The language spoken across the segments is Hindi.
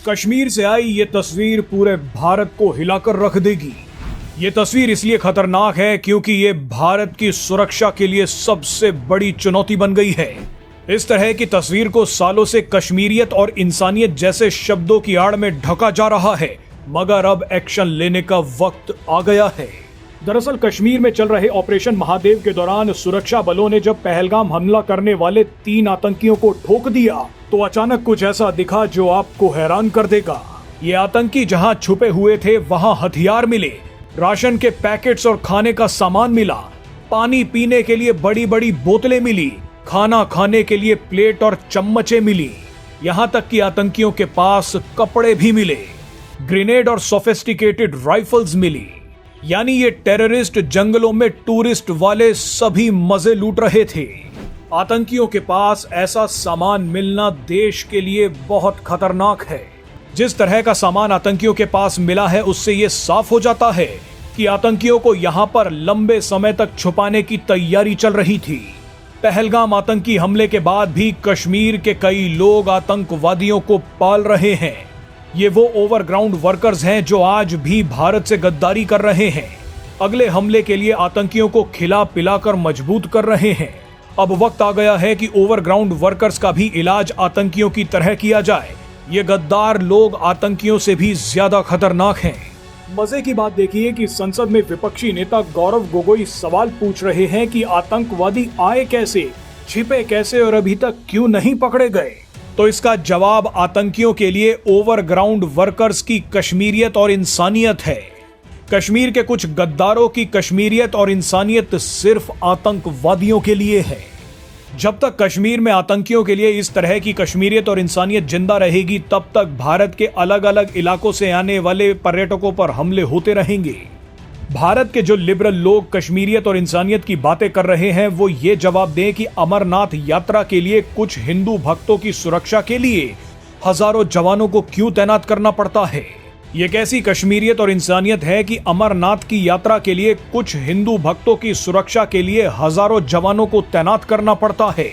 कश्मीर से आई ये तस्वीर पूरे भारत को हिलाकर रख देगी। ये तस्वीर इसलिए खतरनाक है क्योंकि ये भारत की सुरक्षा के लिए सबसे बड़ी चुनौती बन गई है। इस तरह की तस्वीर को सालों से कश्मीरियत और इंसानियत जैसे शब्दों की आड़ में ढका जा रहा है, मगर अब एक्शन लेने का वक्त आ गया है। दरअसल कश्मीर में चल रहे ऑपरेशन महादेव के दौरान सुरक्षा बलों ने जब पहलगाम हमला करने वाले 3 आतंकियों को ठोक दिया तो अचानक कुछ ऐसा दिखा जो आपको हैरान कर देगा। ये आतंकी जहां छुपे हुए थे वहां हथियार मिले, राशन के पैकेट्स और खाने का सामान मिला, पानी पीने के लिए बड़ी बड़ी बोतलें मिली, खाना खाने के लिए प्लेट और चम्मचें मिली, यहां तक कि आतंकियों के पास कपड़े भी मिले, ग्रेनेड और सोफिस्टिकेटेड राइफल्स मिली। यानी ये टेररिस्ट जंगलों में टूरिस्ट वाले सभी मजे लूट रहे थे। आतंकियों के पास ऐसा सामान मिलना देश के लिए बहुत खतरनाक है। जिस तरह का सामान आतंकियों के पास मिला है उससे ये साफ हो जाता है कि आतंकियों को यहां पर लंबे समय तक छुपाने की तैयारी चल रही थी। पहलगाम आतंकी हमले के बाद भी कश्मीर के कई लोग आतंकवादियों को पाल रहे हैं। ये वो ओवरग्राउंड वर्कर्स हैं जो आज भी भारत से गद्दारी कर रहे हैं, अगले हमले के लिए आतंकियों को खिला पिलाकर मजबूत कर रहे हैं। अब वक्त आ गया है कि ओवरग्राउंड वर्कर्स का भी इलाज आतंकियों की तरह किया जाए। ये गद्दार लोग आतंकियों से भी ज्यादा खतरनाक हैं। मजे की बात देखिए कि संसद में विपक्षी नेता गौरव गोगोई सवाल पूछ रहे हैं कि आतंकवादी आए कैसे, छिपे कैसे और अभी तक क्यों नहीं पकड़े गए। तो इसका जवाब आतंकियों के लिए ओवरग्राउंड वर्कर्स की कश्मीरियत और इंसानियत है। कश्मीर के कुछ गद्दारों की कश्मीरियत और इंसानियत सिर्फ आतंकवादियों के लिए है। जब तक कश्मीर में आतंकियों के लिए इस तरह की कश्मीरियत और इंसानियत जिंदा रहेगी, तब तक भारत के अलग अलग इलाकों से आने वाले पर्यटकों पर हमले होते रहेंगे। भारत के जो लिबरल लोग कश्मीरियत और इंसानियत की बातें कर रहे हैं वो ये जवाब दें कि अमरनाथ यात्रा के लिए कुछ हिंदू भक्तों की सुरक्षा के लिए हजारों जवानों को क्यों तैनात करना पड़ता है। ये कैसी कश्मीरियत और इंसानियत है कि अमरनाथ की यात्रा के लिए कुछ हिंदू भक्तों की सुरक्षा के लिए हजारों जवानों को तैनात करना पड़ता है।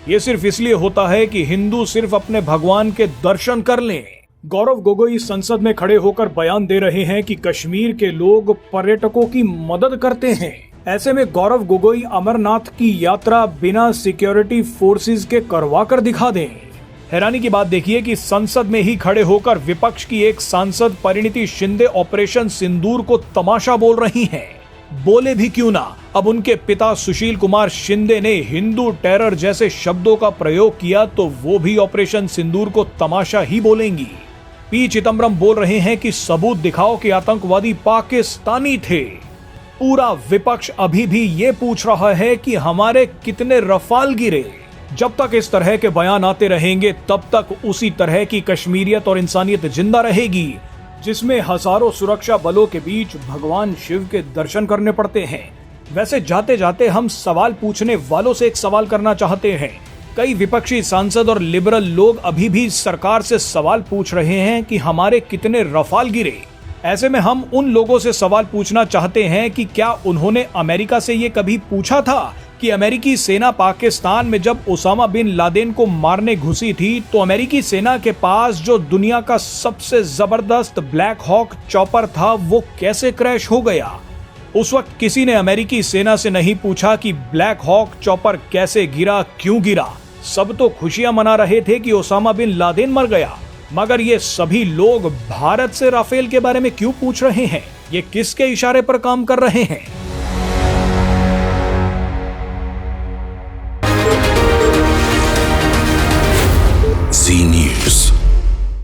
ये सिर्फ इसलिए होता है कि हिंदू सिर्फ अपने भगवान के दर्शन कर लें। गौरव गोगोई संसद में खड़े होकर बयान दे रहे हैं कि कश्मीर के लोग पर्यटकों की मदद करते हैं। ऐसे में गौरव गोगोई अमरनाथ की यात्रा बिना सिक्योरिटी फोर्सेस के करवा कर दिखा दें। हैरानी की बात देखिए कि संसद में ही खड़े होकर विपक्ष की एक सांसद परिणीति शिंदे ऑपरेशन सिंदूर को तमाशा बोल रही हैं। बोले भी क्यों ना, अब उनके पिता सुशील कुमार शिंदे ने हिंदू टेरर जैसे शब्दों का प्रयोग किया तो वो भी ऑपरेशन सिंदूर को तमाशा ही बोलेंगी। पी चिदम्बरम बोल रहे हैं कि सबूत दिखाओ कि आतंकवादी पाकिस्तानी थे। पूरा विपक्ष अभी भी ये पूछ रहा है कि हमारे कितने रफाल गिरे। जब तक इस तरह के बयान आते रहेंगे तब तक उसी तरह की कश्मीरियत और इंसानियत जिंदा रहेगी, जिसमें हजारों सुरक्षा बलों के बीच भगवान शिव के दर्शन करने पड़ते हैं। वैसे जाते जाते हम सवाल पूछने वालों से एक सवाल करना चाहते हैं। कई विपक्षी सांसद और लिबरल लोग अभी भी सरकार से सवाल पूछ रहे हैं कि हमारे कितने रफाल गिरे। ऐसे में हम उन लोगों से सवाल पूछना चाहते हैं कि क्या उन्होंने अमेरिका से ये कभी पूछा था कि अमेरिकी सेना पाकिस्तान में जब ओसामा बिन लादेन को मारने घुसी थी तो अमेरिकी सेना के पास जो दुनिया का सबसे जबरदस्त ब्लैक हॉक चॉपर था वो कैसे क्रैश हो गया। उस वक्त किसी ने अमेरिकी सेना से नहीं पूछा कि ब्लैक हॉक चॉपर कैसे गिरा, क्यों गिरा। सब तो खुशियां मना रहे थे कि ओसामा बिन लादेन मर गया, मगर ये सभी लोग भारत से राफेल के बारे में क्यों पूछ रहे हैं? ये किसके इशारे पर काम कर रहे हैं?